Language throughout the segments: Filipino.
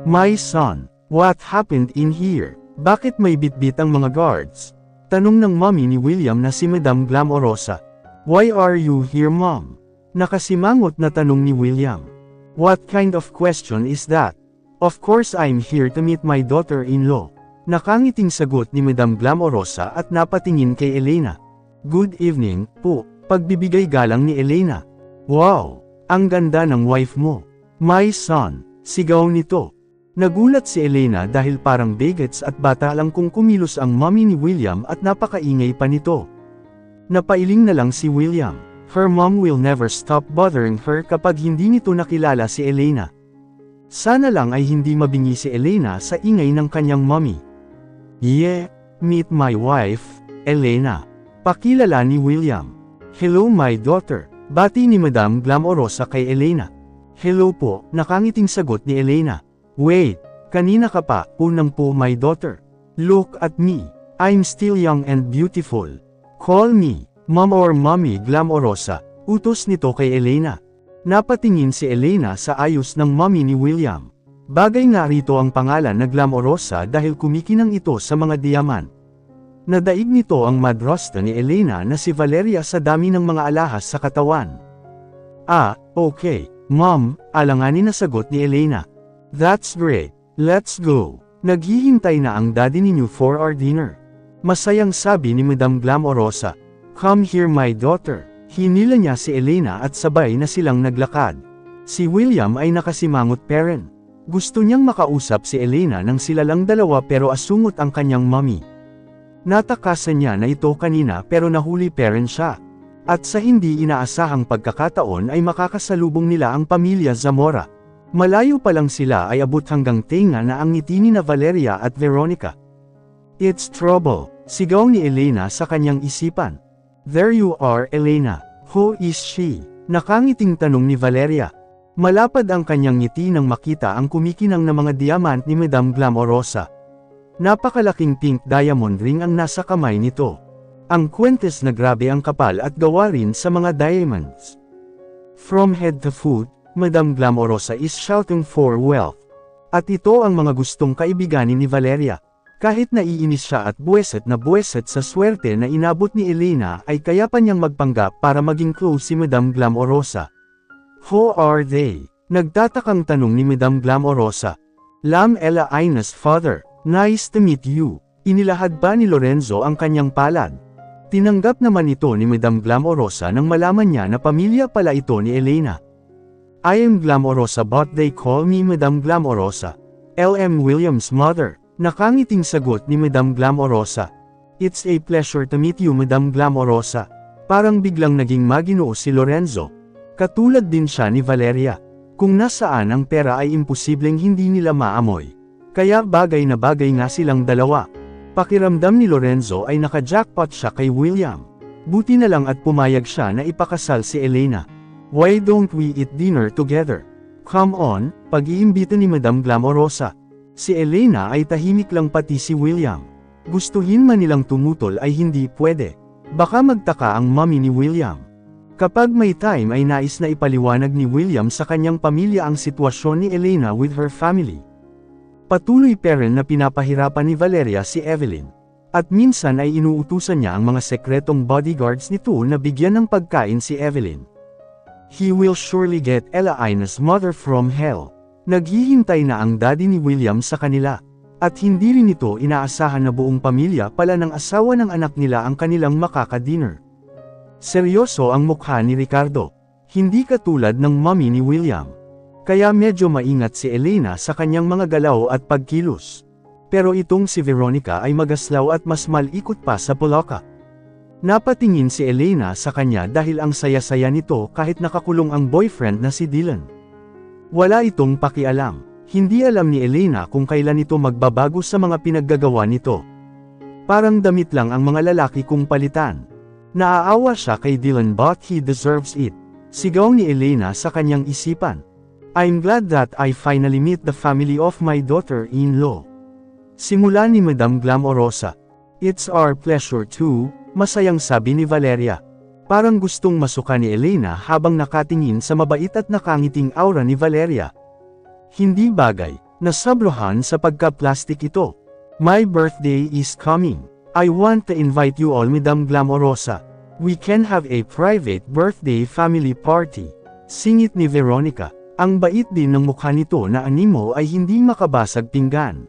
My son, what happened in here? Bakit may bitbit ang mga guards? Tanong ng mommy ni William na si Madam Glamorosa. Why are you here, mom? Nakasimangot na tanong ni William. What kind of question is that? Of course I'm here to meet my daughter-in-law. Nakangiting sagot ni Madam Glamorosa at napatingin kay Elena. Good evening, po, pagbibigay galang ni Elena. Wow, ang ganda ng wife mo. My son, sigaw nito. Nagulat si Elena dahil parang bagets at bata lang kung kumilos ang mommy ni William at napakaingay pa nito. Napailing na lang si William. Her mom will never stop bothering her kapag hindi nito nakilala si Elena. Sana lang ay hindi mabingi si Elena sa ingay ng kanyang mommy. Yeah, meet my wife, Elena. Pakilala ni William. Hello my daughter. Bati ni Madam Glamorosa kay Elena. Hello po, nakangiting sagot ni Elena. Wait, kanina ka pa, unang po my daughter. Look at me. I'm still young and beautiful. Call me, mom or mommy Glamorosa, utos nito kay Elena. Napatingin si Elena sa ayos ng mommy ni William. Bagay nga rito ang pangalan na Glamorosa dahil kumikinang ito sa mga diamant. Nadaig nito ang madrasta ni Elena na si Valeria sa dami ng mga alahas sa katawan. Ah, okay, mom, alanganin na sagot ni Elena. That's great, let's go. Naghihintay na ang daddy ninyo for our dinner. Masayang sabi ni Madam Glamorosa. Come here my daughter. Hinila niya si Elena at sabay na silang naglakad. Si William ay nakasimangot parent. Gusto niyang makausap si Elena nang sila lang dalawa pero asungot ang kanyang mommy. Natakasan niya na ito kanina pero nahuli parent siya. At sa hindi inaasahang pagkakataon ay makakasalubong nila ang pamilya Zamora. Malayo pa lang sila ay abot hanggang tenga na ang ngiti ni na Valeria at Veronica. It's trouble, sigaw ni Elena sa kanyang isipan. There you are Elena, who is she? Nakangiting tanong ni Valeria. Malapad ang kanyang ngiti nang makita ang kumikinang na mga diamant ni Madam Glamorosa. Napakalaking pink diamond ring ang nasa kamay nito. Ang kwentes na grabe ang kapal at gawa rin sa mga diamonds. From head to foot, Madam Glamorosa is shouting for wealth. At ito ang mga gustong kaibiganin ni Valeria. Kahit naiinis siya at buweset na buweset sa swerte na inabot ni Elena ay kaya pa niyang magpanggap para maging close si Madam Glamorosa. Who are they? Nagtatakang tanong ni Madam Glamorosa. Lam Ella Ina's father. Nice to meet you. Inilahad pa ni Lorenzo ang kanyang palad. Tinanggap naman ito ni Madam Glamorosa nang malaman niya na pamilya pala ito ni Elena. I am Glamorosa but they call me Madam Glamorosa. L.M. Williams' mother. Nakangiting sagot ni Madam Glamorosa. It's a pleasure to meet you Madam Glamorosa. Parang biglang naging maginoo si Lorenzo. Katulad din siya ni Valeria. Kung nasaan ang pera ay imposibleng hindi nila maamoy. Kaya bagay na bagay nga silang dalawa. Pakiramdam ni Lorenzo ay naka-jackpot siya kay William. Buti na lang at pumayag siya na ipakasal si Elena. Why don't we eat dinner together? Come on, pag-iimbita ni Madam Glamorosa. Si Elena ay tahimik lang pati si William. Gustuhin man nilang tumutol ay hindi pwede. Baka magtaka ang mommy ni William. Kapag may time ay nais na ipaliwanag ni William sa kanyang pamilya ang sitwasyon ni Elena with her family. Patuloy pa rin na pinapahirapan ni Valeria si Evelyn. At minsan ay inuutusan niya ang mga sekretong bodyguards nito na bigyan ng pagkain si Evelyn. He will surely get Ella Ina's mother from hell. Naghihintay na ang daddy ni William sa kanila. At hindi rin ito inaasahan na buong pamilya pala ng asawa ng anak nila ang kanilang makaka-dinner. Seryoso ang mukha ni Ricardo. Hindi katulad ng mommy ni William. Kaya medyo maingat si Elena sa kanyang mga galaw at pagkilos. Pero itong si Veronica ay magaslaw at mas malikot pa sa Poloka. Napatingin si Elena sa kanya dahil ang saya-saya nito kahit nakakulong ang boyfriend na si Dylan. Wala itong pakialam. Hindi alam ni Elena kung kailan ito magbabago sa mga pinaggagawa nito. Parang damit lang ang mga lalaki kung palitan. Naaawa siya kay Dylan but he deserves it. Sigaw ni Elena sa kanyang isipan. I'm glad that I finally meet the family of my daughter-in-law. Simula ni Madam Glamorosa. It's our pleasure too, masayang sabi ni Valeria. Parang gustong masuka ni Elena habang nakatingin sa mabait at nakangiting aura ni Valeria. Hindi bagay, Nasabrahan sa pagka-plastic ito. My birthday is coming. I want to invite you all, Madam Glamorosa. We can have a private birthday family party. Singit ni Veronica. Ang bait din ng mukha nito na animo ay hindi makabasag pinggan.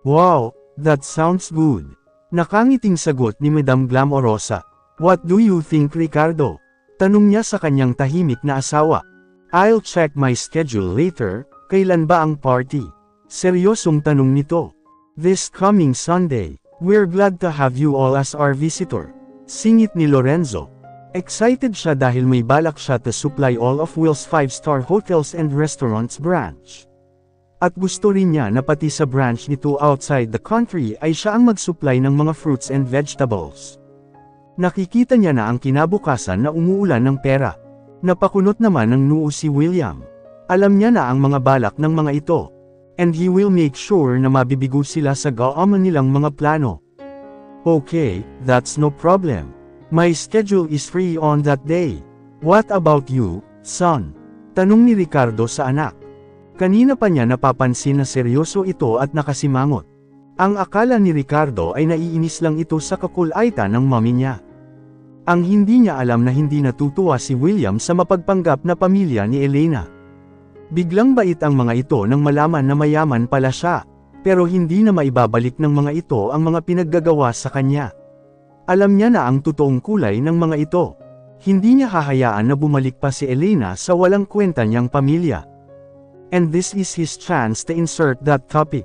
Wow, that sounds good. Nakangiting sagot ni Madam Glamorosa. What do you think, Ricardo? Tanong niya sa kanyang tahimik na asawa. I'll check my schedule later. Kailan ba ang party? Seryosong tanong nito. This coming Sunday. We're glad to have you all as our visitor. Singit ni Lorenzo. Excited siya dahil may balak siya to supply all of Will's 5-star hotels and restaurants branch. At gusto rin niya na pati sa branch nito outside the country ay siya ang mag-supply ng mga fruits and vegetables. Nakikita niya na ang kinabukasan na umuulan ng pera. Napakunot naman ng noo si William. Alam niya na ang mga balak ng mga ito. And he will make sure na mabibigo sila sa gaaman nilang mga plano. Okay, that's no problem. My schedule is free on that day. What about you, son? Tanong ni Ricardo sa anak. Kanina pa niya napapansin na seryoso ito at nakasimangot. Ang akala ni Ricardo ay naiinis lang ito sa kakulaitan ng mami niya. Ang hindi niya alam na hindi natutuwa si William sa mapagpanggap na pamilya ni Elena. Biglang bait ang mga ito nang malaman na mayaman pala siya, pero hindi na maibabalik ng mga ito ang mga pinaggagawa sa kanya. Alam niya na ang totoong kulay ng mga ito. Hindi niya hahayaan na bumalik pa si Elena sa walang kwenta niyang pamilya. And this is his chance to insert that topic.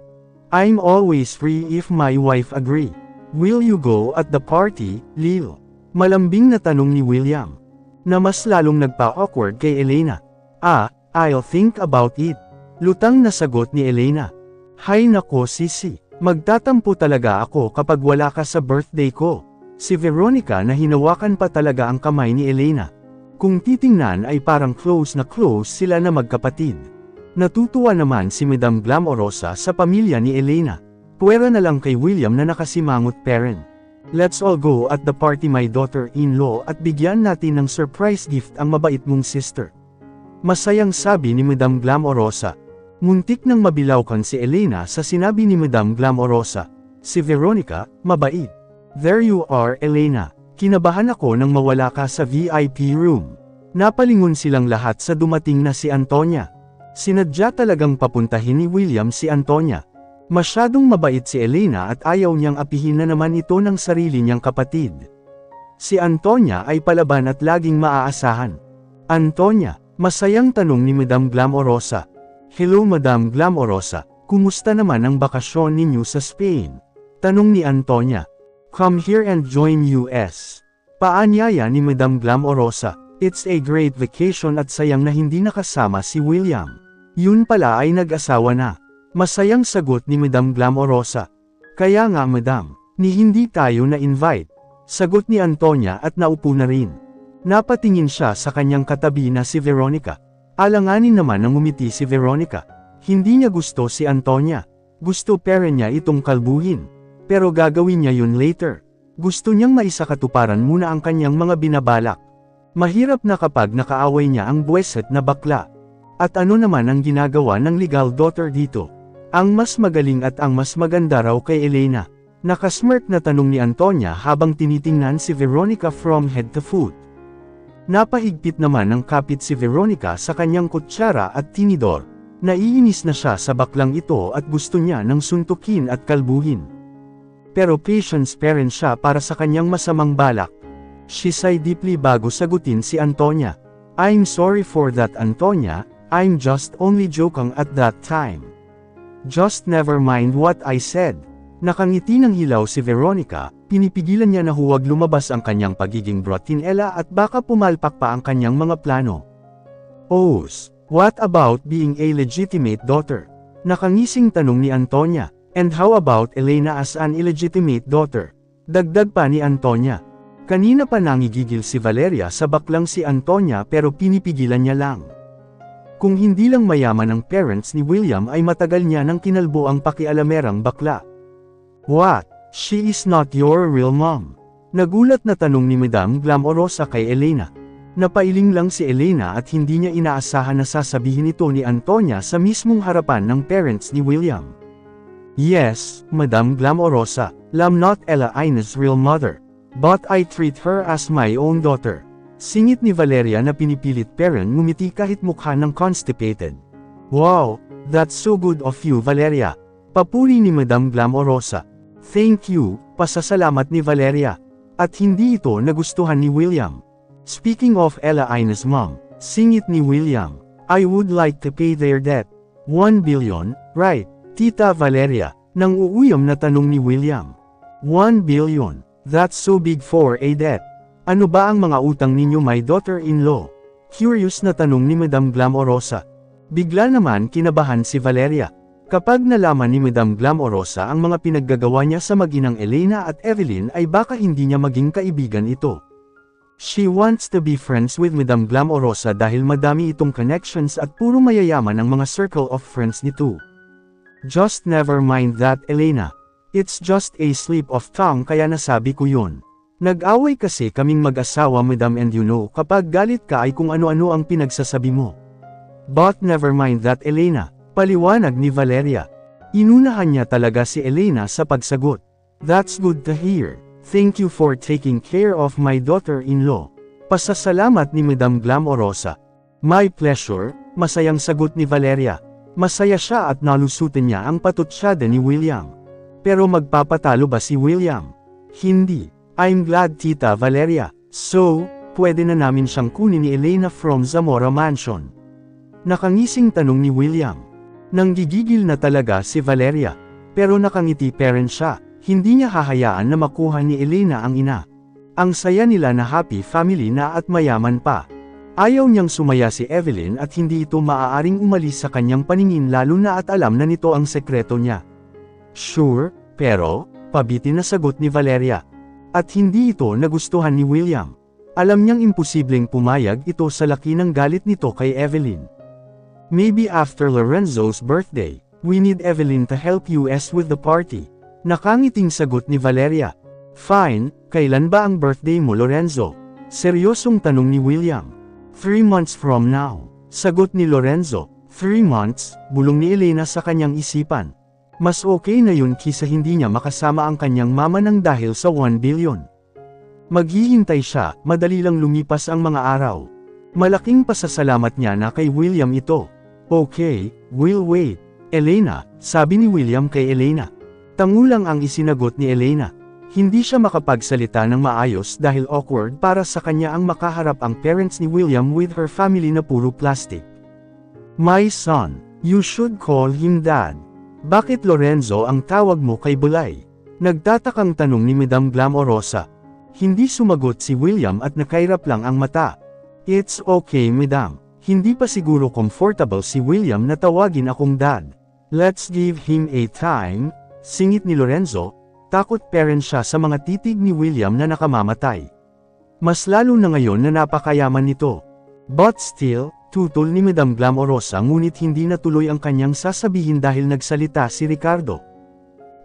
I'm always free if my wife agree. Will you go at the party, Lil? Malambing na tanong ni William, na mas lalong nagpa-awkward kay Elena. I'll think about it. Lutang na sagot ni Elena. Hay nako sisi, magtatampo talaga ako kapag wala ka sa birthday ko. Si Veronica na hinawakan pa talaga ang kamay ni Elena. Kung titingnan ay parang close na close sila na magkapatid. Natutuwa naman si Madam Glamorosa sa pamilya ni Elena. Puwera na lang kay William na nakasimangot parent. Let's all go at the party, my daughter-in-law, at bigyan natin ng surprise gift ang mabait mong sister. Masayang sabi ni Madam Glamorosa. Muntik nang mabilawkan si Elena sa sinabi ni Madam Glamorosa. Si Veronica, mabait. There you are, Elena. Kinabahan ako nang mawala ka sa VIP room. Napalingon silang lahat sa dumating na si Antonia. Sinadya talagang papuntahin ni William si Antonia. Masyadong mabait si Elena at ayaw niyang apihin na naman ito ng sarili niyang kapatid. Si Antonia ay palaban at laging maaasahan. Antonia, masayang tanong ni Madam Glamorosa. Hello Madam Glamorosa, kumusta naman ang bakasyon ninyo sa Spain? Tanong ni Antonia. Come here and join us. Paanyaya ni Madam Glamorosa. It's a great vacation at sayang na hindi nakasama si William. Yun pala ay nag-asawa na. Masayang sagot ni Madam Glamorosa. Kaya nga Madam, ni hindi tayo na-invite. Sagot ni Antonia at naupo na rin. Napatingin siya sa kanyang katabi na si Veronica. Alanganin naman ng umiti si Veronica. Hindi niya gusto si Antonia. Gusto parent niya itong kalbuhin. Pero gagawin niya yun later. Gusto niyang maisakatuparan muna ang kanyang mga binabalak. Mahirap na kapag nakaaway niya ang buweset na bakla. At ano naman ang ginagawa ng legal daughter dito? Ang mas magaling at ang mas maganda raw kay Elena. Nakasmirk na tanong ni Antonia habang tinitingnan si Veronica from head to foot. Napahigpit naman ng kapit si Veronica sa kanyang kutsara at tinidor. Naiinis na siya sa baklang ito at gusto niya ng suntukin at kalbuhin. Pero patience parent siya para sa kanyang masamang balak. She sighed deeply bago sagutin si Antonia. I'm sorry for that Antonia, I'm just only joking at that time. Just never mind what I said. Nakangiti ng hilaw si Veronica, pinipigilan niya na huwag lumabas ang kanyang pagiging brotinella at baka pumalpak pa ang kanyang mga plano. What about being a legitimate daughter? Nakangising tanong ni Antonia. And how about Elena as an illegitimate daughter? Dagdag pa ni Antonia. Kanina pa nangigigil si Valeria sa baklang si Antonia pero pinipigilan niya lang. Kung hindi lang mayaman ang parents ni William ay matagal niya nang kinalbo ang pakialamerang bakla. What? She is not your real mom? Nagulat na tanong ni Madam Glamorosa kay Elena. Napailing lang si Elena at hindi niya inaasahan na sasabihin ito ni Antonia sa mismong harapan ng parents ni William. Yes, Madam Glamorosa, I'm not Elena's real mother. But I treat her as my own daughter. Singit ni Valeria na pinipilit pero ngumiti kahit mukha ng constipated. Wow, that's so good of you Valeria. Papuri ni Madam Glamorosa. Thank you, pasasalamat ni Valeria. At hindi ito nagustuhan ni William. Speaking of Elena's mom, singit ni William, I would like to pay their debt. 1 billion, right, Tita Valeria, nang uuyam na tanong ni William. 1 billion, that's so big for a debt. Ano ba ang mga utang ninyo my daughter-in-law? Curious na tanong ni Madam Glamorosa. Bigla naman kinabahan si Valeria. Kapag nalaman ni Madam Glamorosa ang mga pinaggagawa niya sa mag-inang Elena at Evelyn ay baka hindi niya maging kaibigan ito. She wants to be friends with Madam Glamorosa dahil madami itong connections at puro mayayaman ang mga circle of friends nito. Just never mind that Elena. It's just a slip of tongue kaya nasabi ko yun. Nag-away kasi kaming mag-asawa Madam and you know kapag galit ka ay kung ano-ano ang pinagsasabi mo. But never mind that Elena, paliwanag ni Valeria. Inunahan niya talaga si Elena sa pagsagot. That's good to hear. Thank you for taking care of my daughter-in-law. Pasasalamat ni Madam Glamorosa. My pleasure, masayang sagot ni Valeria. Masaya siya at nalusutin niya ang patutsyada ni William. Pero magpapatalo ba si William? Hindi. I'm glad Tita Valeria. So, pwede na namin siyang kunin ni Elena from Zamora Mansion. Nakangising tanong ni William. Nanggigigil na talaga si Valeria. Pero nakangiti pa rin siya. Hindi niya hahayaan na makuha ni Elena ang ina. Ang saya nila na happy family na at mayaman pa. Ayaw niyang sumaya si Evelyn at hindi ito maaaring umalis sa kanyang paningin lalo na at alam na nito ang sekreto niya. Sure, pero, pabitin na sagot ni Valeria. At hindi ito nagustuhan ni William. Alam niyang imposibleng pumayag ito sa laki ng galit nito kay Evelyn. Maybe after Lorenzo's birthday, we need Evelyn to help us with the party. Nakangiting sagot ni Valeria. Fine, kailan ba ang birthday mo Lorenzo? Seryosong tanong ni William. 3 months from now. Sagot ni Lorenzo. 3 months, bulong ni Elena sa kanyang isipan. Mas okay na yun kisa hindi niya makasama ang kanyang mama nang dahil sa 1 billion. Maghihintay siya, madali lang lumipas ang mga araw. Malaking pasasalamat niya na kay William ito. Okay, we'll wait. Elena, sabi ni William kay Elena. Tangulang ang isinagot ni Elena. Hindi siya makapagsalita ng maayos dahil awkward para sa kanya ang makaharap ang parents ni William with her family na puro plastic. My son, you should call him Dad. Bakit Lorenzo ang tawag mo kay Bulay? Nagtatakang tanong ni Madam Glamorosa. Hindi sumagot si William at nakairap lang ang mata. It's okay Madam. Hindi pa siguro comfortable si William na tawagin akong Dad. Let's give him a time, singit ni Lorenzo. Takot pa rin siya sa mga titig ni William na nakamamatay. Mas lalo na ngayon na napakayaman nito. But still, tutol ni Madam Glamorosa ngunit hindi natuloy ang kanyang sasabihin dahil nagsalita si Ricardo.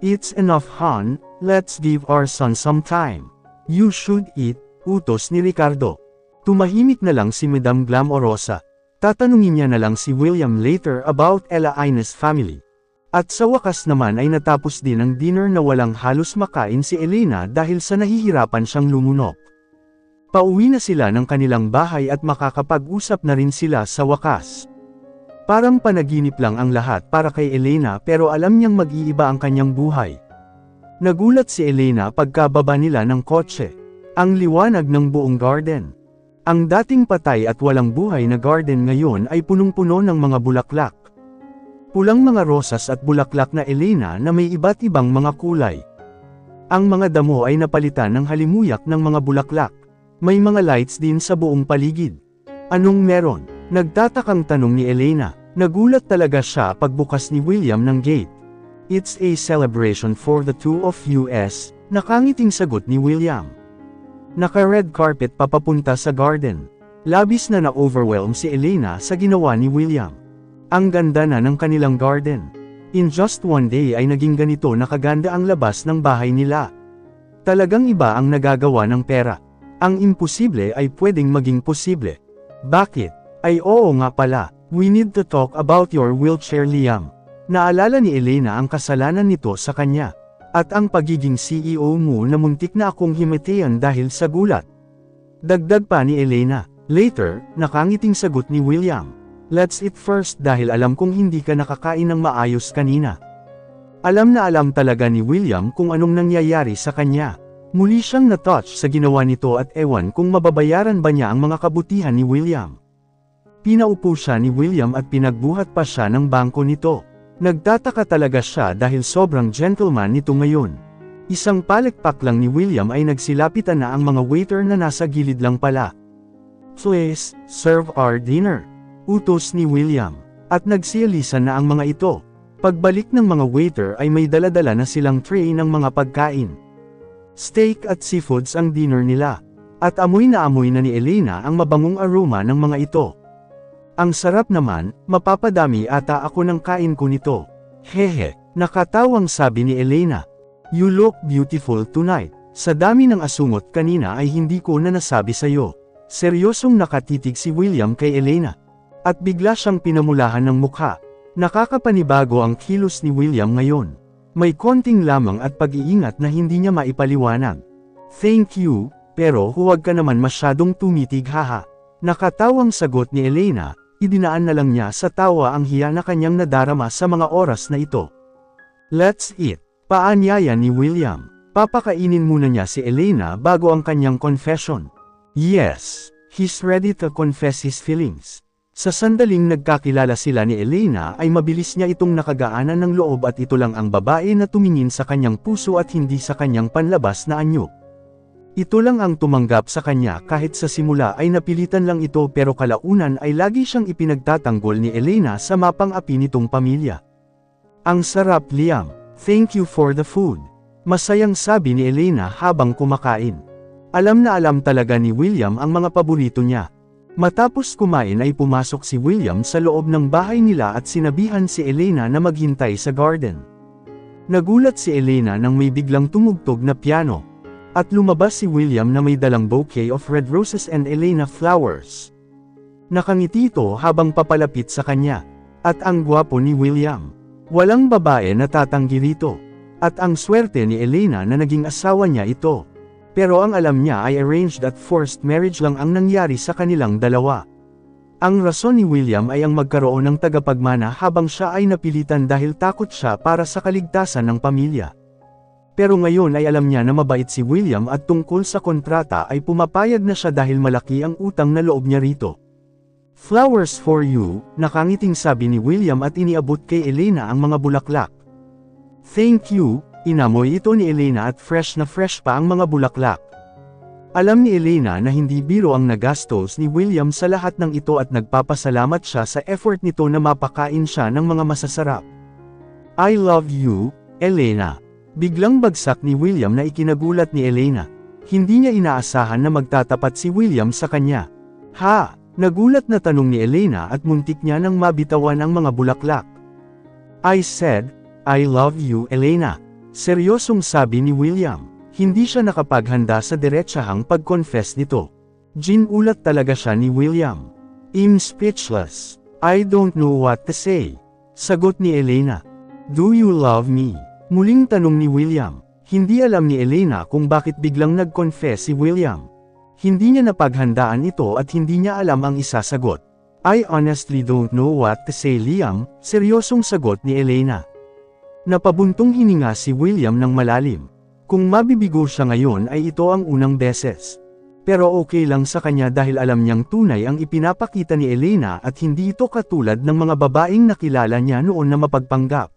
It's enough hon, let's give our son some time. You should eat, utos ni Ricardo. Tumahimik na lang si Madam Glamorosa. Tatanungin niya na lang si William later about Elena's family. At sa wakas naman ay natapos din ang dinner na walang halos makain si Elena dahil sa nahihirapan siyang lumunok. Pauwi na sila ng kanilang bahay at makakapag-usap na rin sila sa wakas. Parang panaginip lang ang lahat para kay Elena pero alam niyang mag-iiba ang kanyang buhay. Nagulat si Elena pagkababa nila ng kotse. Ang liwanag ng buong garden. Ang dating patay at walang buhay na garden ngayon ay punong-puno ng mga bulaklak. Pulang mga rosas at bulaklak na Elena na may iba't ibang mga kulay. Ang mga damo ay napalitan ng halimuyak ng mga bulaklak. May mga lights din sa buong paligid. Anong meron? Nagtatakang tanong ni Elena. Nagulat talaga siya pagbukas ni William ng gate. It's a celebration for the two of us, nakangiting sagot ni William. Naka-red carpet papapunta sa garden. Labis na na-overwhelm si Elena sa ginawa ni William. Ang ganda na ng kanilang garden. In just one day ay naging ganito na kaganda ang labas ng bahay nila. Talagang iba ang nagagawa ng pera. Ang imposible ay pwedeng maging posible. Bakit? Ay oo nga pala, we need to talk about your wheelchair, Liam. Naalala ni Elena ang kasalanan nito sa kanya. At ang pagiging CEO mo na muntik na akong himatayan dahil sa gulat. Dagdag pa ni Elena. Later, nakangiting sagot ni William. Let's eat first dahil alam kong hindi ka nakakain ng maayos kanina. Alam na alam talaga ni William kung anong nangyayari sa kanya. Muli siyang na-touch sa ginawa nito at ewan kung mababayaran ba niya ang mga kabutihan ni William. Pinaupo siya ni William at pinagbuhat pa siya ng bangko nito. Nagtataka talaga siya dahil sobrang gentleman nito ngayon. Isang palekpak lang ni William ay nagsilapitan na ang mga waiter na nasa gilid lang pala. Please, serve our dinner. Utos ni William. At nagsialisan na ang mga ito. Pagbalik ng mga waiter ay may daladala na silang tray ng mga pagkain. Steak at seafoods ang dinner nila. At amoy na ni Elena ang mabangong aroma ng mga ito. Ang sarap naman, mapapadami ata ako ng kain ko nito. Hehe, nakatawang sabi ni Elena. You look beautiful tonight. Sa dami ng asungot kanina ay hindi ko na nasabi sa'yo. Seryosong nakatitig si William kay Elena. At bigla siyang pinamulahan ng mukha. Nakakapanibago ang kilos ni William ngayon. May konting lamang at pag-iingat na hindi niya maipaliwanag. Thank you, pero huwag ka naman masyadong tumitig haha. Nakatawang sagot ni Elena. Idinaan na lang niya sa tawa ang hiya na kanyang nadarama sa mga oras na ito. Let's eat. Paanyaya ni William. Papakainin muna niya si Elena bago ang kanyang confession. Yes, he's ready to confess his feelings. Sa sandaling nagkakilala sila ni Elena ay mabilis niya itong nakagaanan ng loob at ito lang ang babae na tumingin sa kanyang puso at hindi sa kanyang panlabas na anyo. Ito lang ang tumanggap sa kanya kahit sa simula ay napilitan lang ito pero kalaunan ay lagi siyang ipinagtatanggol ni Elena sa mapang-api nitong pamilya. Ang sarap, Liam. Thank you for the food. Masayang sabi ni Elena habang kumakain. Alam na alam talaga ni William ang mga paborito niya. Matapos kumain ay pumasok si William sa loob ng bahay nila at sinabihan si Elena na maghintay sa garden. Nagulat si Elena nang may biglang tumugtog na piano. At lumabas si William na may dalang bouquet of red roses and Elena flowers. Nakangiti ito habang papalapit sa kanya. At ang gwapo ni William. Walang babae na tatanggi rito. At ang swerte ni Elena na naging asawa niya ito. Pero ang alam niya ay arranged at forced marriage lang ang nangyari sa kanilang dalawa. Ang rason ni William ay ang magkaroon ng tagapagmana habang siya ay napilitan dahil takot siya para sa kaligtasan ng pamilya. Pero ngayon ay alam niya na mabait si William at tungkol sa kontrata ay pumapayag na siya dahil malaki ang utang na loob niya rito. Flowers for you, nakangiting sabi ni William at iniabot kay Elena ang mga bulaklak. Thank you, inamoy ito ni Elena at fresh na fresh pa ang mga bulaklak. Alam ni Elena na hindi biro ang nagastos ni William sa lahat ng ito at nagpapasalamat siya sa effort nito na mapakain siya ng mga masasarap. I love you, Elena. Biglang bagsak ni William na ikinagulat ni Elena. Hindi niya inaasahan na magtatapat si William sa kanya. Ha? Nagulat na tanong ni Elena at muntik niya nang mabitawan ang mga bulaklak. I said, I love you, Elena. Seryosong sabi ni William. Hindi siya nakapaghanda sa diretsahang pag-confess nito. Ginulat talaga siya ni William. I'm speechless. I don't know what to say. Sagot ni Elena. Do you love me? Muling tanong ni William. Hindi alam ni Elena kung bakit biglang nag-confess si William. Hindi niya napaghandaan ito at hindi niya alam ang isasagot. I honestly don't know what to say, Liam, seryosong sagot ni Elena. Napabuntong hininga si William ng malalim. Kung mabibigo siya ngayon ay ito ang unang beses. Pero okay lang sa kanya dahil alam niyang tunay ang ipinapakita ni Elena at hindi ito katulad ng mga babaeng nakilala niya noon na mapagpanggap.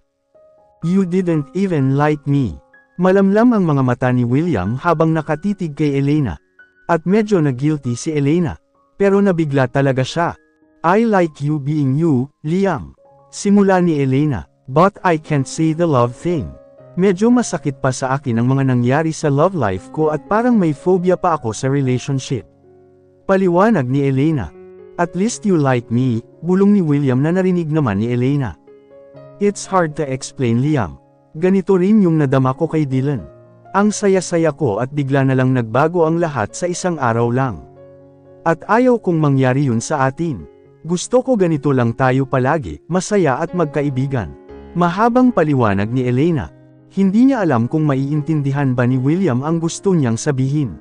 You didn't even like me. Malamlam ang mga mata ni William habang nakatitig kay Elena. At medyo na-guilty si Elena. Pero nabigla talaga siya. I like you being you, Liam. Simula ni Elena. But I can't say the love thing. Medyo masakit pa sa akin ang mga nangyari sa love life ko at parang may phobia pa ako sa relationship. Paliwanag ni Elena. At least you like me, bulong ni William na narinig naman ni Elena. It's hard to explain, Liam. Ganito rin yung nadama ko kay Dylan. Ang saya-saya ko at bigla na lang nagbago ang lahat sa isang araw lang. At ayaw kong mangyari yun sa atin. Gusto ko ganito lang tayo palagi, masaya at magkaibigan. Mahabang paliwanag ni Elena. Hindi niya alam kung maiintindihan ba ni William ang gusto niyang sabihin.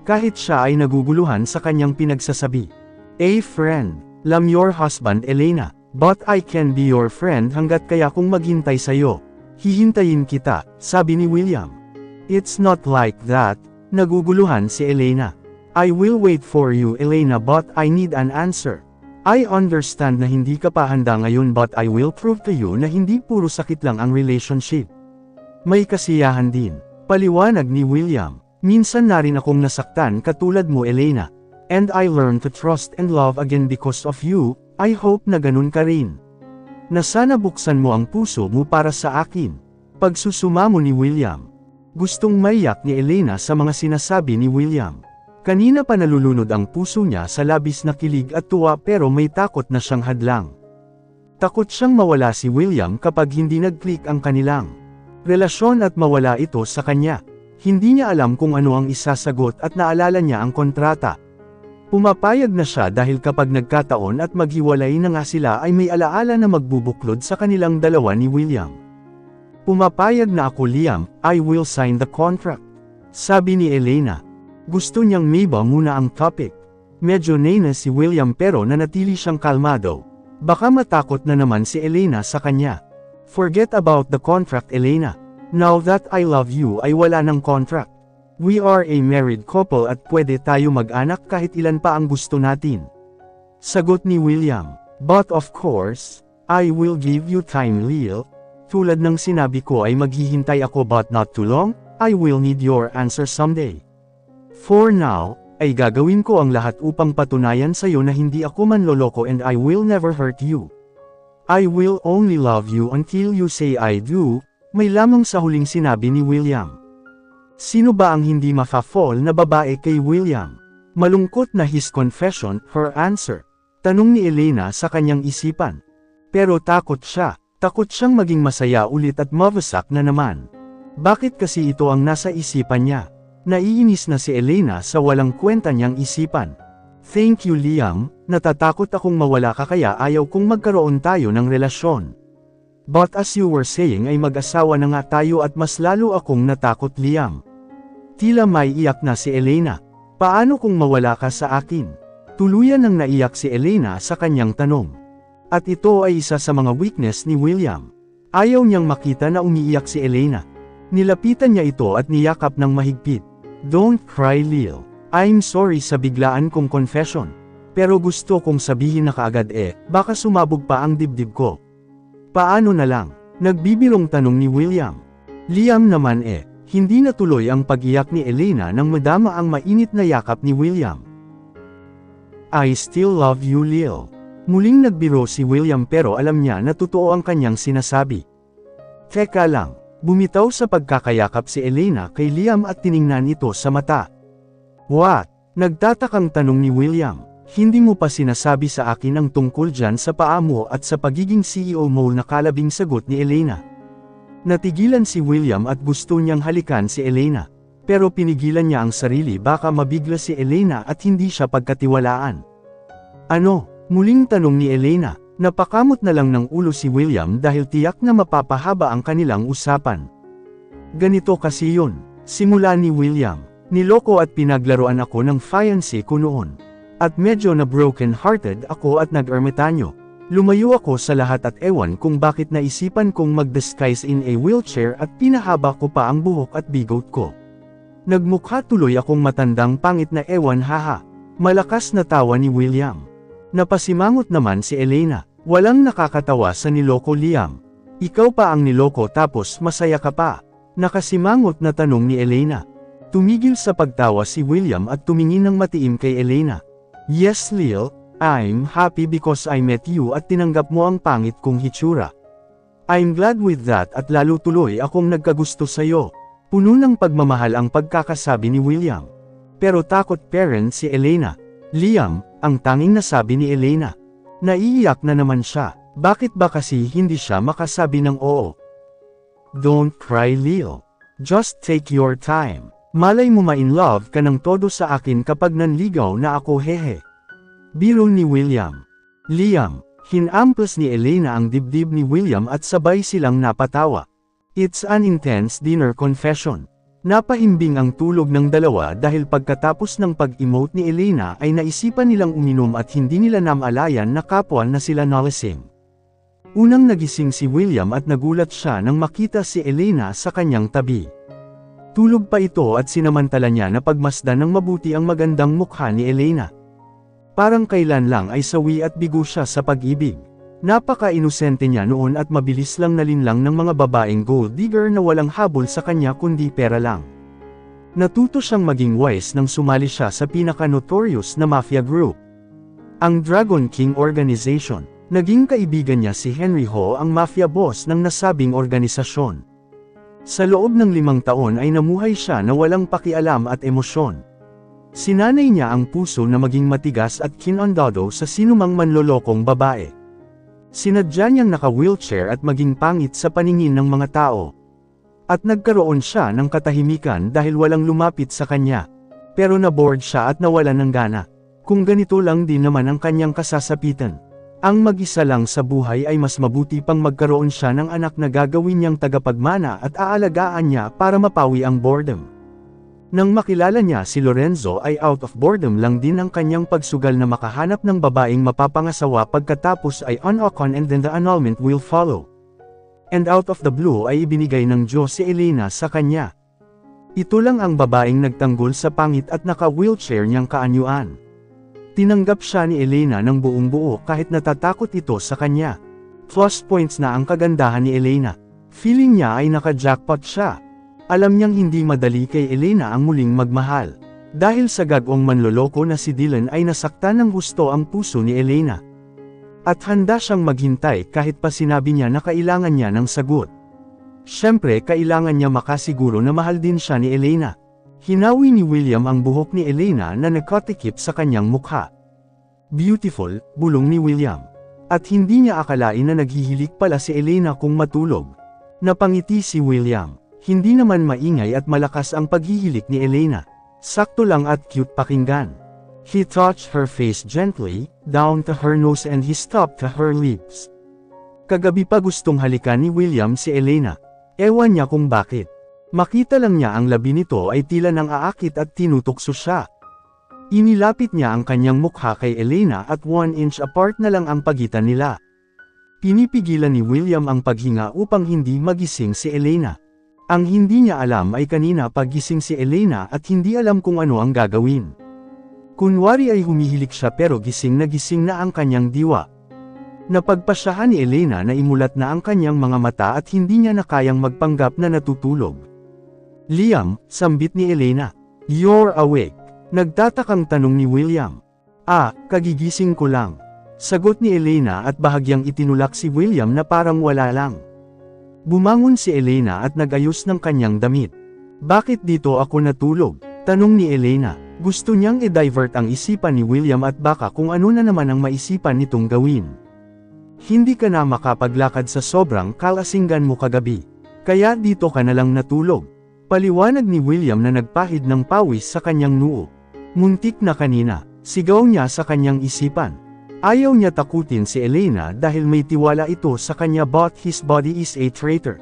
Kahit siya ay naguguluhan sa kanyang pinagsasabi. A friend, I'm your husband Elena, but I can be your friend hanggat kaya kong maghintay sa'yo. Hihintayin kita, sabi ni William. It's not like that, naguguluhan si Elena. I will wait for you Elena but I need an answer. I understand na hindi ka pa handa ngayon but I will prove to you na hindi puro sakit lang ang relationship. May kasiyahan din, paliwanag ni William. Minsan na rin akong nasaktan katulad mo Elena. And I learned to trust and love again because of you, I hope na ganun ka rin. Na sana buksan mo ang puso mo para sa akin. Pagsusumamo ni William. Gustong maiyak ni Elena sa mga sinasabi ni William. Kanina pa nalulunod ang puso niya sa labis na kilig at tuwa pero may takot na siyang hadlang. Takot siyang mawala si William kapag hindi nag-click ang kanilang relasyon at mawala ito sa kanya. Hindi niya alam kung ano ang isasagot at naalala niya ang kontrata. Pumapayag na siya dahil kapag nagkataon at maghiwalay na nga sila ay may alaala na magbubuklod sa kanilang dalawa ni William. Pumapayag na ako Liam, I will sign the contract. Sabi ni Elena. Gusto niyang maiba muna ang topic. Medyo nena si William pero nanatili siyang kalmado. Baka matakot na naman si Elena sa kanya. Forget about the contract Elena. Now that I love you ay wala ng contract. We are a married couple at pwede tayo mag-anak kahit ilan pa ang gusto natin. Sagot ni William. But of course, I will give you time Lil. Tulad ng sinabi ko ay maghihintay ako but not too long, I will need your answer someday. For now, ay gagawin ko ang lahat upang patunayan sa'yo na hindi ako manloloko and I will never hurt you. I will only love you until you say I do, may lamang sa huling sinabi ni William. Sino ba ang hindi mafa-fall na babae kay William? Malungkot na his confession, her answer. Tanong ni Elena sa kanyang isipan. Pero takot siya. Takot siyang maging masaya ulit at mawasak na naman. Bakit kasi ito ang nasa isipan niya? Naiinis na si Elena sa walang kwenta niyang isipan. Thank you Liam, natatakot akong mawala ka kaya ayaw kong magkaroon tayo ng relasyon. But as you were saying ay mag-asawa na nga tayo at mas lalo akong natakot Liam. Tila may iyak na si Elena. Paano kung mawala ka sa akin? Tuluyan nang naiyak si Elena sa kanyang tanong. At ito ay isa sa mga weakness ni William. Ayaw niyang makita na umiiyak si Elena. Nilapitan niya ito at niyakap ng mahigpit. Don't cry Lil. I'm sorry sa biglaan kong confession. Pero gusto kong sabihin na kaagad baka sumabog pa ang dibdib ko. Paano na lang? Nagbibirong tanong ni William. Liam naman hindi natuloy ang pag-iyak ni Elena nang madama ang mainit na yakap ni William. I still love you Lil. Muling nagbiro si William pero alam niya na totoo ang kanyang sinasabi. Teka lang, bumitaw sa pagkakayakap si Elena kay Liam at tiningnan ito sa mata. What? Nagtatakang tanong ni William. Hindi mo pa sinasabi sa akin ang tungkol dyan sa paa mo at sa pagiging CEO mo na kalabing sagot ni Elena. Natigilan si William at gusto niyang halikan si Elena. Pero pinigilan niya ang sarili baka mabigla si Elena at hindi siya pagkatiwalaan. Ano? Muling tanong ni Elena. Napakamot na lang ng ulo si William dahil tiyak na mapapahaba ang kanilang usapan. Ganito kasi yun. Simula ni William. Niloko at pinaglaruan ako ng fiancé ko noon. At medyo na broken-hearted ako at nag-ermitanyo. Lumayo ako sa lahat at ewan kung bakit naisipan kong mag-disguise in a wheelchair at pinahaba ko pa ang buhok at bigot ko. Nagmukha tuloy akong matandang pangit na ewan haha. Malakas na tawa ni William. Napasimangot naman si Elena. Walang nakakatawa sa niloko Liam. Ikaw pa ang niloko tapos masaya ka pa. Nakasimangot na tanong ni Elena. Tumigil sa pagtawa si William at tumingin ng matiim kay Elena. Yes Lil, I'm happy because I met you at tinanggap mo ang pangit kong hitsura. I'm glad with that at lalo tuloy akong nagkagusto sa'yo. Puno ng pagmamahal ang pagkakasabi ni William. Pero takot parent si Elena. Liam, ang tanging nasabi ni Elena. Naiiyak na naman siya. Bakit ba kasi hindi siya makasabi ng oo? Don't cry Lil. Just take your time. Malay mo ma-in-love ka ng todo sa akin kapag nanligaw na ako hehe. Biro ni William. Liam. Hinamplas ni Elena ang dibdib ni William at sabay silang napatawa. It's an intense dinner confession. Napahimbing ang tulog ng dalawa dahil pagkatapos ng pag-emote ni Elena ay naisipan nilang uminom at hindi nila namalayan na kapwa na sila nalasing. Unang nagising si William at nagulat siya nang makita si Elena sa kanyang tabi. Tulog pa ito at sinamantala niya na pagmasdan ng mabuti ang magandang mukha ni Elena. Parang kailan lang ay sawi at bigo siya sa pag-ibig. Napaka-inosente niya noon at mabilis lang nalinlang ng mga babaeng gold digger na walang habol sa kanya kundi pera lang. Natuto siyang maging wise nang sumali siya sa pinaka-notorious na mafia group, ang Dragon King Organization. Naging kaibigan niya si Henry Ho, ang mafia boss ng nasabing organisasyon. Sa loob ng 5 taon ay namuhay siya na walang pakialam at emosyon. Sinanay niya ang puso na maging matigas at kinondado sa sinumang manlolokong babae. Sinadya niyang naka-wheelchair at maging pangit sa paningin ng mga tao. At nagkaroon siya ng katahimikan dahil walang lumapit sa kanya. Pero na-bored siya at nawalan ng gana. Kung ganito lang din naman ang kanyang kasasapitan. Ang mag-isa lang sa buhay ay mas mabuti pang magkaroon siya ng anak na gagawin niyang tagapagmana at aalagaan niya para mapawi ang boredom. Nang makilala niya si Lorenzo ay out of boredom lang din ang kanyang pagsugal na makahanap ng babaeng mapapangasawa, pagkatapos ay unokon and then the annulment will follow. And out of the blue ay ibinigay ng Diyos si Elena sa kanya. Ito lang ang babaeng nagtanggol sa pangit at naka-wheelchair niyang kaanyuan. Tinanggap siya ni Elena ng buong buo kahit natatakot ito sa kanya. Plus points na ang kagandahan ni Elena. Feeling niya ay naka-jackpot siya. Alam niyang hindi madali kay Elena ang muling magmahal. Dahil sa gagawang manloloko na si Dylan ay nasaktan ng gusto ang puso ni Elena. At handa siyang maghintay kahit pa sinabi niya na kailangan niya ng sagot. Siyempre kailangan niya makasiguro na mahal din siya ni Elena. Hinawi ni William ang buhok ni Elena na nakatikip sa kanyang mukha. Beautiful, bulong ni William. At hindi niya akalain na naghihilik pala si Elena kung matulog. Napangiti si William. Hindi naman maingay at malakas ang paghihilik ni Elena. Sakto lang at cute pakinggan. He touched her face gently, down to her nose and he stopped to her lips. Kagabi pa gustong halikan ni William si Elena. Ewan niya kung bakit. Makita lang niya ang labi nito ay tila nang aakit at tinutokso siya. Inilapit niya ang kanyang mukha kay Elena at 1 inch apart na lang ang pagitan nila. Pinipigilan ni William ang paghinga upang hindi magising si Elena. Ang hindi niya alam ay kanina pagising si Elena at hindi alam kung ano ang gagawin. Kunwari ay humihilik siya pero gising na ang kanyang diwa. Napagpasyahan ni Elena na imulat na ang kanyang mga mata at hindi niya na kayang magpanggap na natutulog. Liam, sambit ni Elena. You're awake. Nagtatakang tanong ni William. Kagigising ko lang. Sagot ni Elena at bahagyang itinulak si William na parang wala lang. Bumangon si Elena at nagayos ng kanyang damit. Bakit dito ako natulog? Tanong ni Elena. Gusto niyang i-divert ang isipan ni William at baka kung ano na naman ang maisipan nitong gawin. Hindi ka na makapaglakad sa sobrang kalasinggan mo kagabi. Kaya dito ka na lang natulog. Paliwanag ni William na nagpahid ng pawis sa kanyang noo. Muntik na kanina, sigaw niya sa kanyang isipan. Ayaw niya takutin si Elena dahil may tiwala ito sa kanya, but his body is a traitor.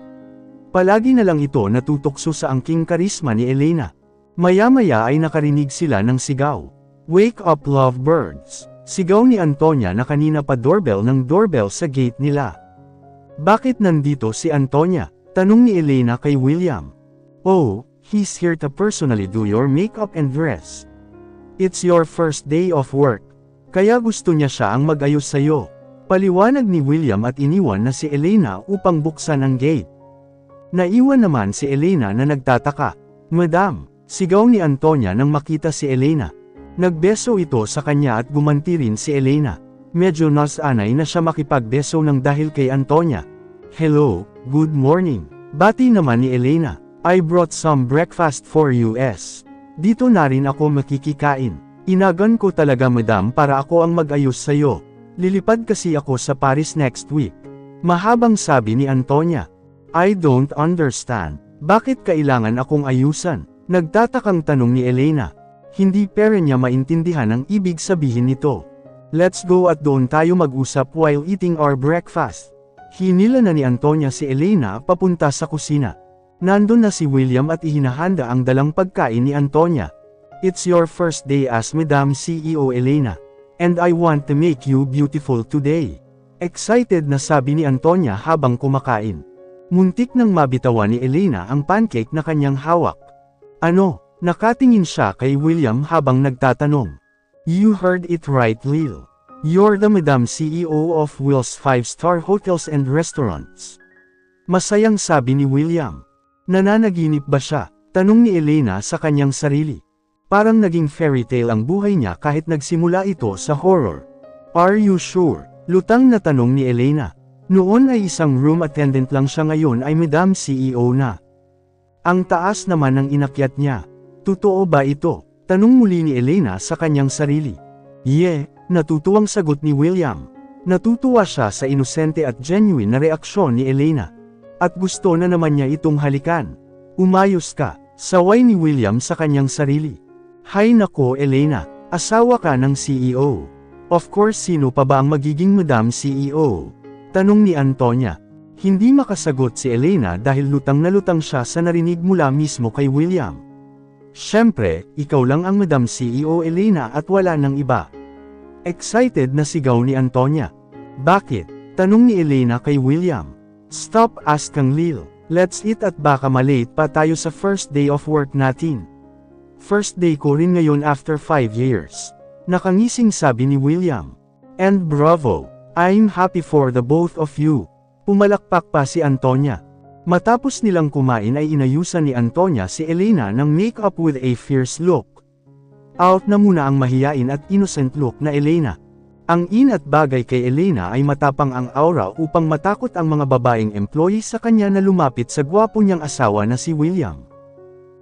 Palagi na lang ito natutokso sa angking karisma ni Elena. Maya-maya ay nakarinig sila ng sigaw. Wake up lovebirds! Sigaw ni Antonia na kanina pa doorbell sa gate nila. Bakit nandito si Antonia? Tanong ni Elena kay William. Oh, he's here to personally do your makeup and dress. It's your first day of work. Kaya gusto niya siya ang mag-ayos sa'yo. Paliwanag ni William at iniwan na si Elena upang buksan ang gate. Naiwan naman si Elena na nagtataka. Madam, sigaw ni Antonia nang makita si Elena. Nagbeso ito sa kanya at gumanti rin si Elena. Medyo nasanay na siya makipagbeso ng dahil kay Antonia. Hello, good morning. Bati naman ni Elena. I brought some breakfast for you. Dito na rin ako makikikain. Inagan ko talaga madam para ako ang mag-ayos sa'yo. Lilipad kasi ako sa Paris next week. Mahabang sabi ni Antonia. I don't understand. Bakit kailangan akong ayusan? Nagtatakang tanong ni Elena. Hindi pera niya maintindihan ang ibig sabihin nito. Let's go at doon tayo mag-usap while eating our breakfast. Hinila na ni Antonia si Elena papunta sa kusina. Nandun na si William at ihinahanda ang dalang pagkain ni Antonia. It's your first day as Madam CEO Elena. And I want to make you beautiful today. Excited na sabi ni Antonia habang kumakain. Muntik nang mabitawan ni Elena ang pancake na kanyang hawak. Ano? Nakatingin siya kay William habang nagtatanong. You heard it right, Lil. You're the Madam CEO of Will's 5-star hotels and restaurants. Masayang sabi ni William. Nananaginip ba siya? Tanong ni Elena sa kanyang sarili. Parang naging fairy tale ang buhay niya kahit nagsimula ito sa horror. Are you sure? Lutang na tanong ni Elena. Noon ay isang room attendant lang siya, ngayon ay Madam CEO na. Ang taas naman ng inakyat niya. Totoo ba ito? Tanong muli ni Elena sa kanyang sarili. Yeah, natutuwang sagot ni William. Natutuwa siya sa inosente at genuine na reaksyon ni Elena. At gusto na naman niya itong halikan. Umayos ka, saway ni William sa kanyang sarili. Hay nako Elena, asawa ka ng CEO. Of course, sino pa ba ang magiging Madam CEO? Tanong ni Antonia. Hindi makasagot si Elena dahil lutang na lutang siya sa narinig mula mismo kay William. Siyempre, ikaw lang ang Madam CEO Elena at wala nang iba. Excited na sigaw ni Antonia. Bakit? Tanong ni Elena kay William. Stop asking Lil. Let's eat at baka malate pa tayo sa first day of work natin. First day ko rin ngayon after 5 years. Nakangising sabi ni William. And bravo, I'm happy for the both of you. Pumalakpak pa si Antonia. Matapos nilang kumain ay inayusan ni Antonia si Elena ng make-up with a fierce look. Out na muna ang mahiyain at innocent look na Elena. Ang at bagay kay Elena ay matapang ang aura upang matakot ang mga babaeng employee sa kanya na lumapit sa gwapo niyang asawa na si William.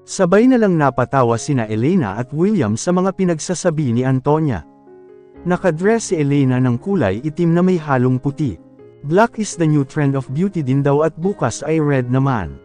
Sabay na lang napatawa sina Elena at William sa mga pinagsasabi ni Antonia. Nakadress si Elena ng kulay itim na may halong puti. Black is the new trend of beauty din daw at bukas ay red naman.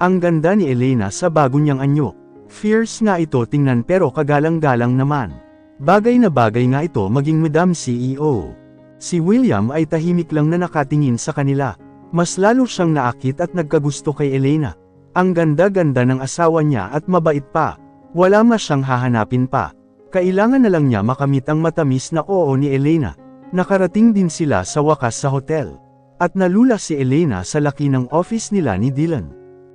Ang ganda ni Elena sa bago niyang anyo. Fierce nga ito tingnan pero kagalang-galang naman. Bagay na bagay nga ito maging Madam CEO. Si William ay tahimik lang na nakatingin sa kanila. Mas lalo siyang naakit at nagkagusto kay Elena. Ang ganda-ganda ng asawa niya at mabait pa. Wala siyang hahanapin pa. Kailangan na lang niya makamit ang matamis na oo ni Elena. Nakarating din sila sa wakas sa hotel. At nalula si Elena sa laki ng office nila ni Dylan.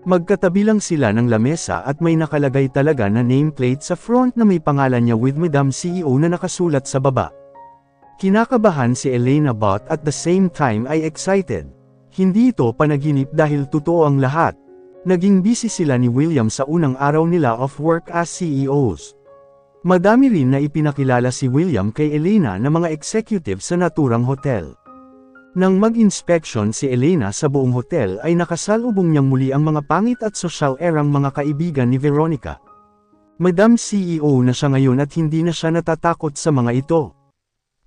Magkatabi lang sila ng lamesa at may nakalagay talaga na nameplate sa front na may pangalan niya with Madam CEO na nakasulat sa baba. Kinakabahan si Elena but at the same time ay excited. Hindi ito panaginip dahil totoo ang lahat. Naging busy sila ni William sa unang araw nila of work as CEOs. Madami rin na ipinakilala si William kay Elena na mga executive sa naturang hotel. Nang mag-inspection si Elena sa buong hotel ay nakasalubong niyang muli ang mga pangit at social erang mga kaibigan ni Veronica. Madam CEO na siya ngayon at hindi na siya natatakot sa mga ito.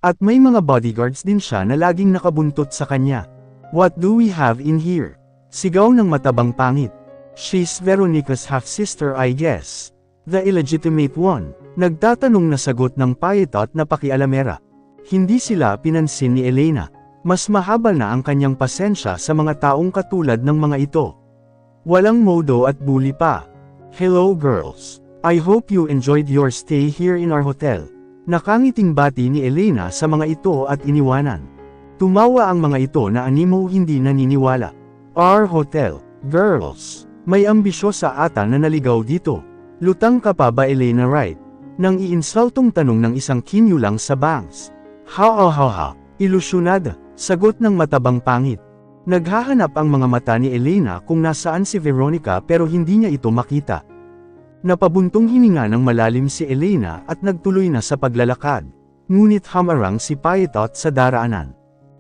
At may mga bodyguards din siya na laging nakabuntot sa kanya. What do we have in here? Sigaw ng matabang pangit. She's Veronica's half-sister, I guess. The illegitimate one. Nagtatanong na sagot ng payetot na pakialamera. Hindi sila pinansin ni Elena. Mas mahaba na ang kanyang pasensya sa mga taong katulad ng mga ito. Walang modo at bully pa. Hello girls. I hope you enjoyed your stay here in our hotel. Nakangiting bati ni Elena sa mga ito at iniwanan. Tumawa ang mga ito na animo hindi naniniwala. Our hotel, girls. May ambisyosa ata na naligaw dito. Lutang ka pa ba Elena, right? Nang iinsultong tanong ng isang kinyo lang sa bangs. Ha. Ilusyonada, sagot ng matabang pangit. Naghahanap ang mga mata ni Elena kung nasaan si Veronica pero hindi niya ito makita. Napabuntong hininga ng malalim si Elena at nagtuloy na sa paglalakad. Ngunit hamarang si Payetot sa daraanan.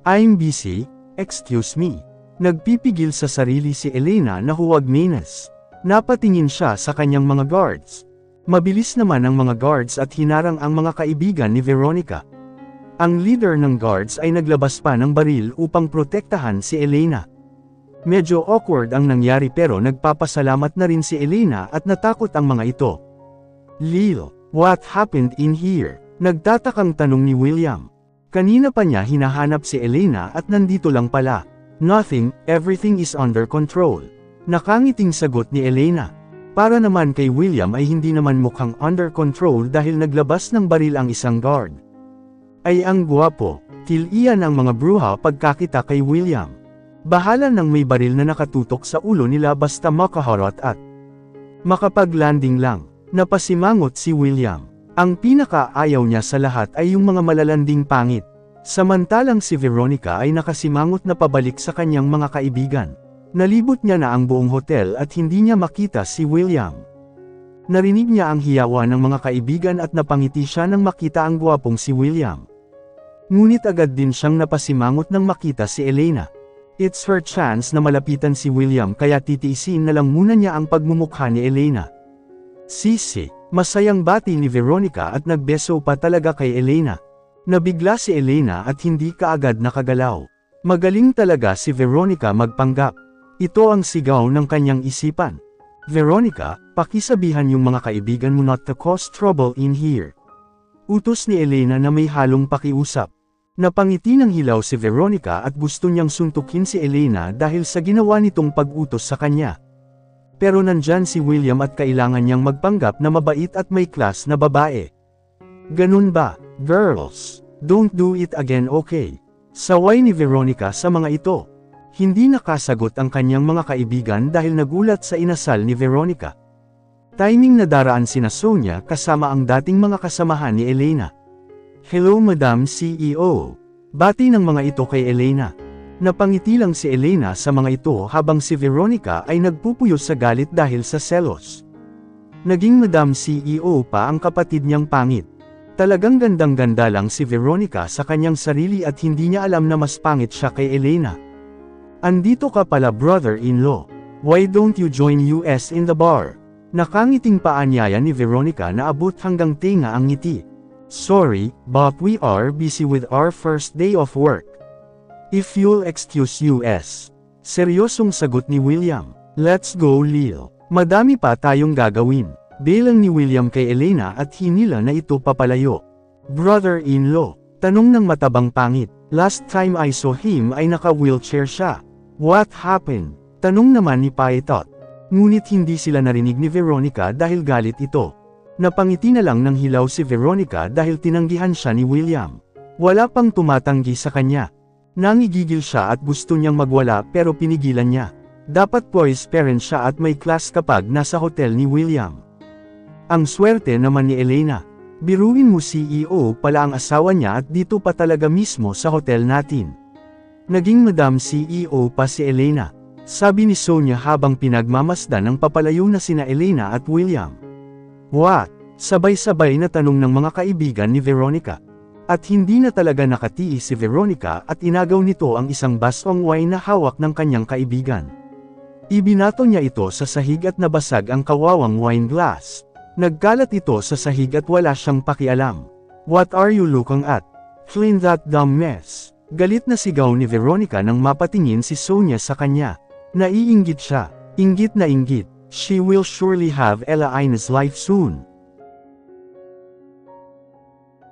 I'm busy, excuse me. Nagpipigil sa sarili si Elena na huwag menas. Napatingin siya sa kanyang mga guards. Mabilis naman ang mga guards at hinarang ang mga kaibigan ni Veronica. Ang leader ng guards ay naglabas pa ng baril upang protektahan si Elena. Medyo awkward ang nangyari pero nagpapasalamat na rin si Elena at natakot ang mga ito. Lil, what happened in here? Nagtatakang tanong ni William. Kanina pa niya hinahanap si Elena at nandito lang pala. Nothing, everything is under control. Nakangiting sagot ni Elena. Para naman kay William ay hindi naman mukhang under control dahil naglabas ng baril ang isang guard. Ay ang gwapo, tiliyan ang mga bruha pagkakita kay William. Bahala nang may baril na nakatutok sa ulo nila basta makaharot at makapag-landing lang. Napasimangot si William. Ang pinakaayaw niya sa lahat ay yung mga malalanding pangit. Samantalang si Veronica ay nakasimangot na pabalik sa kanyang mga kaibigan. Nalibot niya na ang buong hotel at hindi niya makita si William. Narinig niya ang hiyawa ng mga kaibigan at napangiti siya nang makita ang gwapong si William. Ngunit agad din siyang napasimangot nang makita si Elena. It's her chance na malapitan si William kaya titiisin na lang muna niya ang pagmumukha ni Elena. Sisi, masayang bati ni Veronica at nagbeso pa talaga kay Elena. Nabigla si Elena at hindi kaagad nakagalaw. Magaling talaga si Veronica magpanggap. Ito ang sigaw ng kanyang isipan. Veronica, pakisabihan yung mga kaibigan mo not to cause trouble in here. Utos ni Elena na may halong pakiusap. Napangiti ng hilaw si Veronica at gusto niyang suntukin si Elena dahil sa ginawa nitong pag-utos sa kanya. Pero nandyan si William at kailangan niyang magpanggap na mabait at may class na babae. Ganun ba, girls? Don't do it again, okay? Saway ni Veronica sa mga ito. Hindi nakasagot ang kanyang mga kaibigan dahil nagulat sa inasal ni Veronica. Timing na daraan sina Sonia kasama ang dating mga kasamahan ni Elena. Hello Madam CEO. Bati ng mga ito kay Elena. Napangiti lang si Elena sa mga ito habang si Veronica ay nagpupuyo sa galit dahil sa selos. Naging Madam CEO pa ang kapatid niyang pangit. Talagang gandang-ganda lang si Veronica sa kanyang sarili at hindi niya alam na mas pangit siya kay Elena. Andito ka pala brother-in-law. Why don't you join us in the bar? Nakangiting paanyaya ni Veronica na abot hanggang tinga ang ngiti. Sorry, but we are busy with our first day of work. If you'll excuse us. Seryosong sagot ni William. Let's go Lil. Madami pa tayong gagawin. Bilang ni William kay Elena at hinila na ito papalayo. Brother-in-law. Tanong ng matabang pangit. Last time I saw him ay naka-wheelchair siya. What happened? Tanong naman ni Paitot. Ngunit hindi sila narinig ni Veronica dahil galit ito. Napangiti na lang ng hilaw si Veronica dahil tinanggihan siya ni William. Wala pang tumatanggi sa kanya. Nangigigil siya at gusto niyang magwala pero pinigilan niya. Dapat poised parent siya at may class kapag nasa hotel ni William. Ang swerte naman ni Elena. Biruin mo CEO pala ang asawa niya at dito pa talaga mismo sa hotel natin. Naging Madam CEO pa si Elena. Sabi ni Sonia habang pinagmamasdan ng papalayo na sina Elena at William. What? Sabay-sabay na tanong ng mga kaibigan ni Veronica. At hindi na talaga nakatiis si Veronica at inagaw nito ang isang basong wine na hawak ng kanyang kaibigan. Ibinato niya ito sa sahig at nabasag ang kawawang wine glass. Nagkalat ito sa sahig at wala siyang pakialam. What are you looking at? Clean that dumb mess. Galit na sigaw ni Veronica nang mapatingin si Sonia sa kanya. Naiinggit siya. Inggit na inggit. She will surely have Ella Ina's life soon.